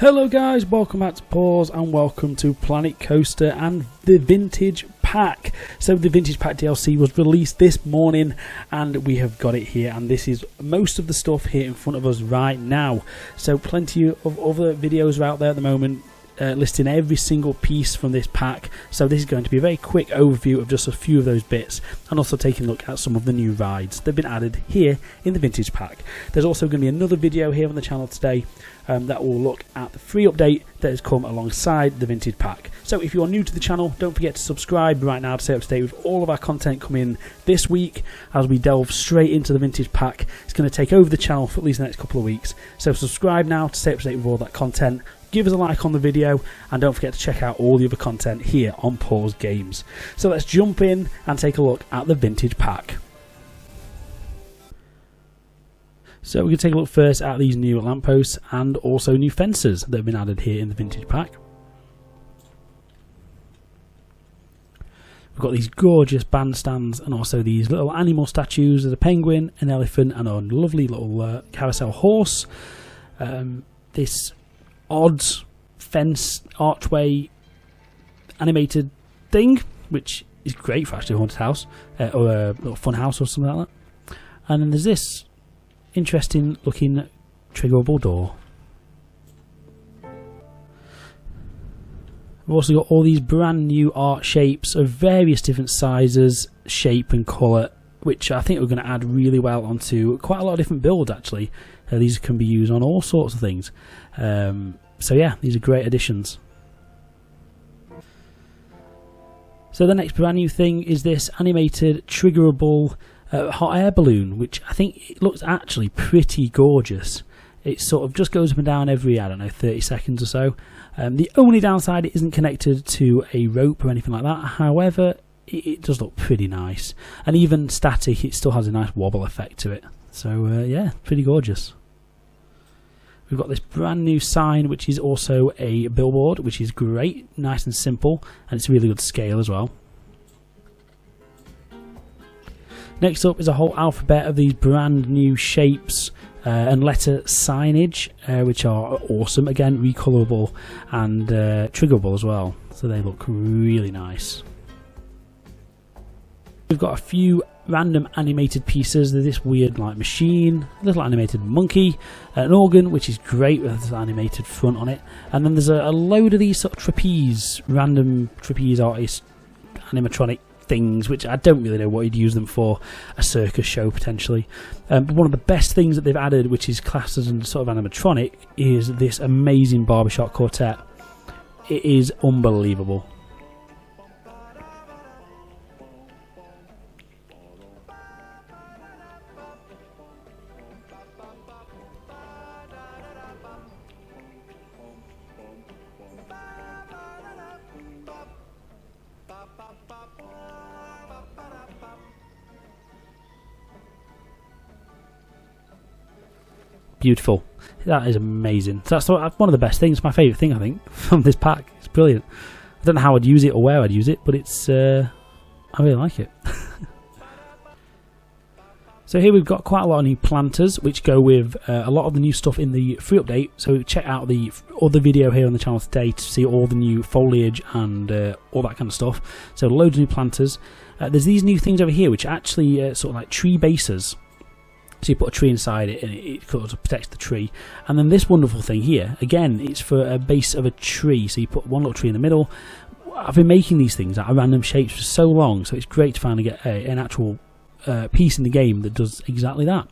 Hello guys, welcome back to Pause and welcome to Planet Coaster and the Vintage Pack. So the Vintage Pack DLC was released this morning and we have got it here, and this is most of the stuff here in front of us right now. So plenty of other videos are out there at the moment listing every single piece from this pack, so this is going to be a very quick overview of just a few of those bits and also taking a look at some of the new rides that have been added here in the Vintage Pack. There's also going to be another video here on the channel today that will look at the free update that has come alongside the Vintage Pack. So if you're new to the channel, don't forget to subscribe right now to stay up to date with all of our content coming this week as we delve straight into the Vintage Pack. It's going to take over the channel for at least the next couple of weeks, so subscribe now to stay up to date with all that content. Give us a like on the video and don't forget to check out all the other content here on Pause Games. So let's jump in and take a look at the Vintage Pack. So we can take a look first at these new lampposts and also new fences that have been added here in the Vintage Pack. We've got these gorgeous bandstands and also these little animal statues. There's a penguin, an elephant and a lovely little carousel horse. This odd fence archway animated thing, which is great for actually a haunted house or a little fun house or something like that. And then there's this interesting looking triggerable door. We've also got all these brand new art shapes of various different sizes, shape and colour, which I think we're going to add really well onto quite a lot of different builds actually. These can be used on all sorts of things. So yeah, these are great additions. So the next brand new thing is this animated triggerable hot air balloon, which I think it looks actually pretty gorgeous. It sort of just goes up and down every, I don't know, 30 seconds or so. The only downside, it isn't connected to a rope or anything like that. However, it does look pretty nice. And even static, it still has a nice wobble effect to it. So yeah, pretty gorgeous. We've got this brand new sign, which is also a billboard, which is great, nice and simple, and it's a really good scale as well. Next up is a whole alphabet of these brand new shapes and letter signage, which are awesome. Again, recolorable and triggerable as well, so they look really nice. We've got a few random animated pieces. There's this weird like machine, a little animated monkey, an organ which is great with this animated front on it, and then there's a load of these sort of random trapeze artist animatronic things, which I don't really know what you'd use them for, a circus show potentially. But one of the best things that they've added, which is classed as a sort of animatronic, is this amazing barbershop quartet. It is unbelievable. Beautiful. That is amazing. So that's one of the best things, my favourite thing I think from this pack. It's brilliant. I don't know how I'd use it or where I'd use it, but it's I really like it. So here we've got quite a lot of new planters which go with a lot of the new stuff in the free update, so check out the other video here on the channel today to see all the new foliage and all that kind of stuff. So loads of new planters. There's these new things over here which are actually sort of like tree bases. So you put a tree inside it and it sort of protects the tree. And then this wonderful thing here, again, it's for a base of a tree. So you put one little tree in the middle. I've been making these things out of random shapes for so long, so it's great to finally get an actual piece in the game that does exactly that.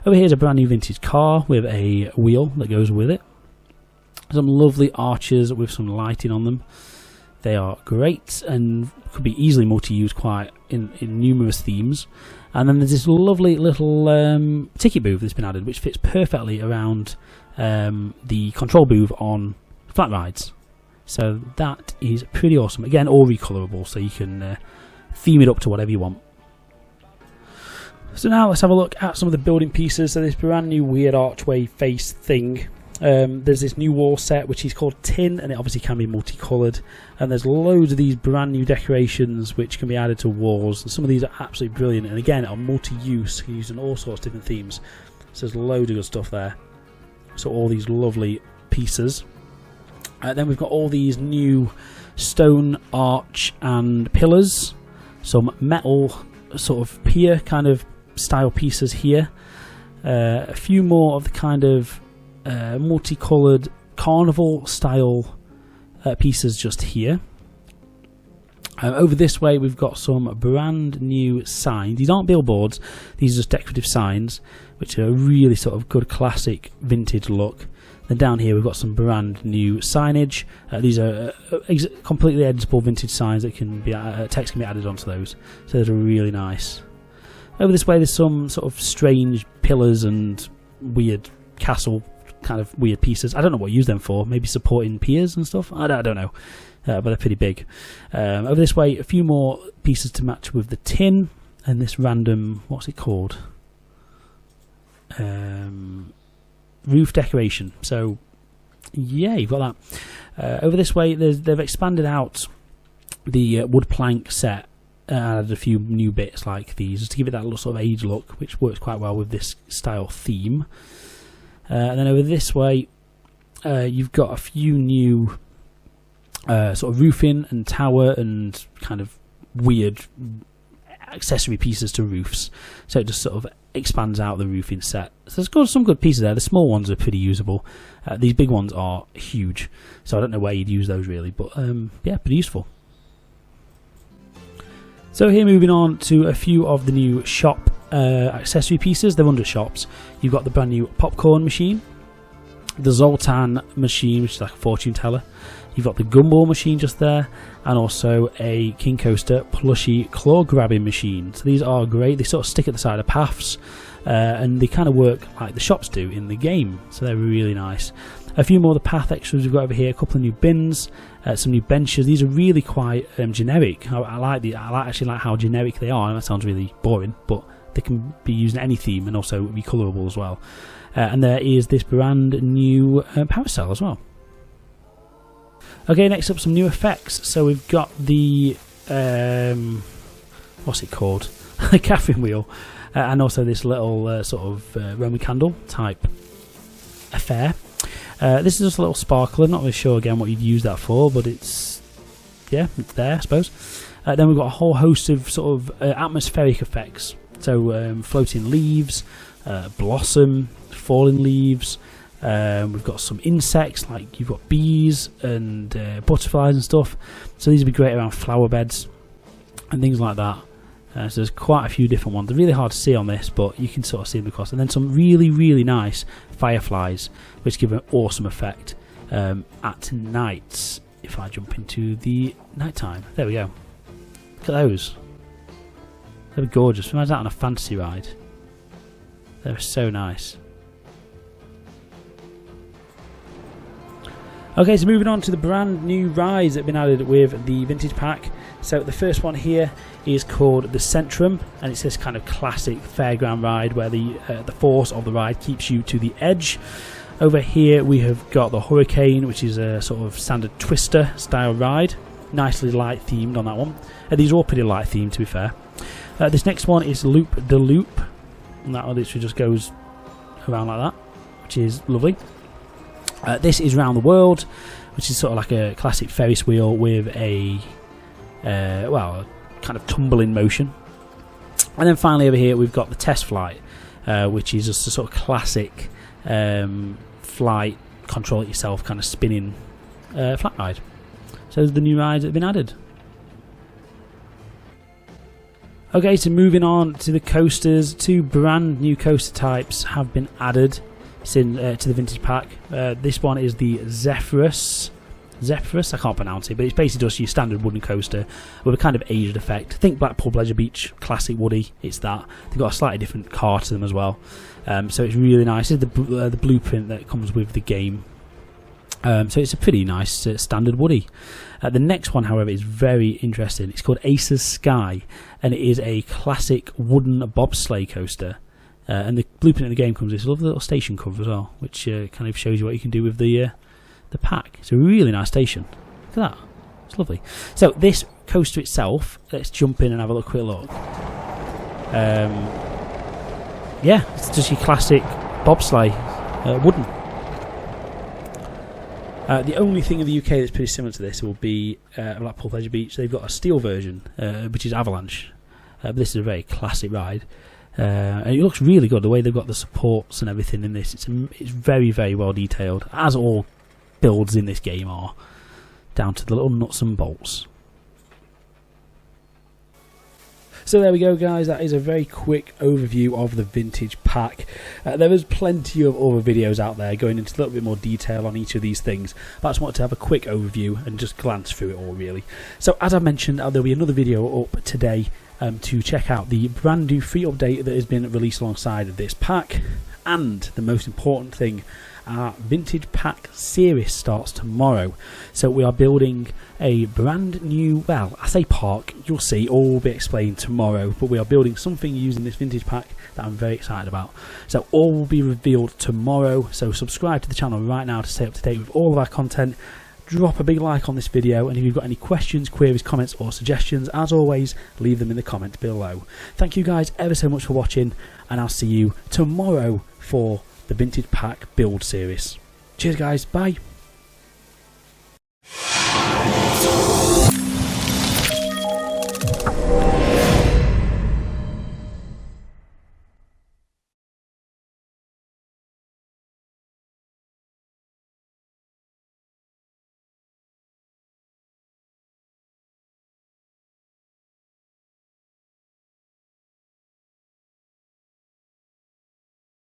Over here's a brand new vintage car with a wheel that goes with it. Some lovely arches with some lighting on them. They are great and could be easily multi-use quite in numerous themes. And then there's this lovely little ticket booth that's been added, which fits perfectly around the control booth on flat rides. So that is pretty awesome. Again, all recolorable, so you can theme it up to whatever you want. So now let's have a look at some of the building pieces. So this brand new weird archway face thing. There's this new wall set which is called Tin, and it obviously can be multicoloured, and there's loads of these brand new decorations which can be added to walls, and some of these are absolutely brilliant and again are multi-use, used in all sorts of different themes. So there's loads of good stuff there. So all these lovely pieces. Then we've got all these new stone arch and pillars, some metal sort of pier kind of style pieces here, a few more of the kind of multicoloured carnival style pieces just here. Over this way we've got some brand new signs. These aren't billboards, these are just decorative signs, which are a really sort of good classic vintage look. Then down here we've got some brand new signage. These are completely editable vintage signs that can be text can be added onto those, so those are really nice. Over this way there's some sort of strange pillars and weird castle kind of weird pieces. I don't know what you use them for, maybe supporting piers and stuff, I don't know, but they're pretty big. Over this way a few more pieces to match with the tin and this random, what's it called, roof decoration. So yeah, you've got that. Over this way they've expanded out the wood plank set, added a few new bits like these just to give it that little sort of age look, which works quite well with this style theme. And then over this way you've got a few new sort of roofing and tower and kind of weird accessory pieces to roofs, so it just sort of expands out the roofing set. So there's got some good pieces there. The small ones are pretty usable. These big ones are huge, so I don't know where you'd use those really, but yeah, pretty useful. So here, moving on to a few of the new shop accessory pieces. They're under shops. You've got the brand new popcorn machine, the Zoltan machine, which is like a fortune teller. You've got the gumball machine just there, and also a King Coaster plushie claw grabbing machine. So these are great. They sort of stick at the side of paths, and they kind of work like the shops do in the game. So they're really nice. A few more of the path extras we've got over here. A couple of new bins, some new benches. These are really quite generic. I actually like how generic they are. And that sounds really boring, but they can be used in any theme and also be colourable as well. And there is this brand new parasol as well. Okay, next up, some new effects. So we've got the what's it called? The Caffeine Wheel, and also this little sort of Roman candle type affair. This is just a little sparkler. Not really sure again what you'd use that for, but it's there, I suppose. Then we've got a whole host of sort of atmospheric effects. So floating leaves, blossom, falling leaves. We've got some insects, like you've got bees and butterflies and stuff. So these would be great around flower beds and things like that. So there's quite a few different ones. They're really hard to see on this, but you can sort of see them across. And then some really, really nice fireflies, which give an awesome effect at night. If I jump into the nighttime, there we go. Look at those. They're gorgeous. Imagine that on a fantasy ride. They're so nice. Okay, so moving on to the brand new rides that have been added with the vintage pack. So the first one here is called the Centrum, and it's this kind of classic fairground ride where the force of the ride keeps you to the edge. Over here we have got the Hurricane, which is a sort of standard twister style ride, nicely light themed on that one. These are all pretty light themed, to be fair. This next one is Loop de Loop, and that one literally just goes around like that, which is lovely. This is Round the World, which is sort of like a classic Ferris wheel with a well, kind of tumbling motion. And then finally over here we've got the Test Flight, which is just a sort of classic flight, control it yourself, kind of spinning flat ride. So those are the new rides that have been added. Okay, so moving on to the coasters, 2 brand new coaster types have been added to the vintage pack. This one is the Zephyrus, I can't pronounce it, but it's basically just your standard wooden coaster with a kind of aged effect. Think Blackpool Pleasure Beach, classic woody, it's that. They've got a slightly different car to them as well. So it's really nice. It's the blueprint that comes with the game. So it's a pretty nice standard woody. The next one, however, is very interesting. It's called Ace's Sky, and it is a classic wooden bobsleigh coaster. And the blueprint of the game comes with this lovely little station cover as well, which kind of shows you what you can do with the pack. It's a really nice station. Look at that. It's lovely. So this coaster itself, let's jump in and have a quick look. Yeah, it's just your classic bobsleigh, wooden. The only thing in the UK that's pretty similar to this will be Blackpool Pleasure Beach. They've got a steel version, which is Avalanche. But this is a very classic ride. And it looks really good, the way they've got the supports and everything in this. It's very, very well detailed, as all builds in this game are, down to the little nuts and bolts. So there we go, guys. That is a very quick overview of the vintage pack. There is plenty of other videos out there going into a little bit more detail on each of these things, but I just wanted to have a quick overview and just glance through it all, really. So as I mentioned, there'll be another video up today to check out the brand new free update that has been released alongside of this pack, and the most important thing, our vintage pack series starts tomorrow. So we are building a brand new, well, I say park, you'll see, all will be explained tomorrow, but we are building something using this vintage pack that I'm very excited about. So all will be revealed tomorrow, so subscribe to the channel right now to stay up to date with all of our content. Drop a big like on this video, and if you've got any questions, queries, comments or suggestions, as always, leave them in the comments below. Thank you guys ever so much for watching, and I'll see you tomorrow for the vintage pack build series. Cheers guys, bye.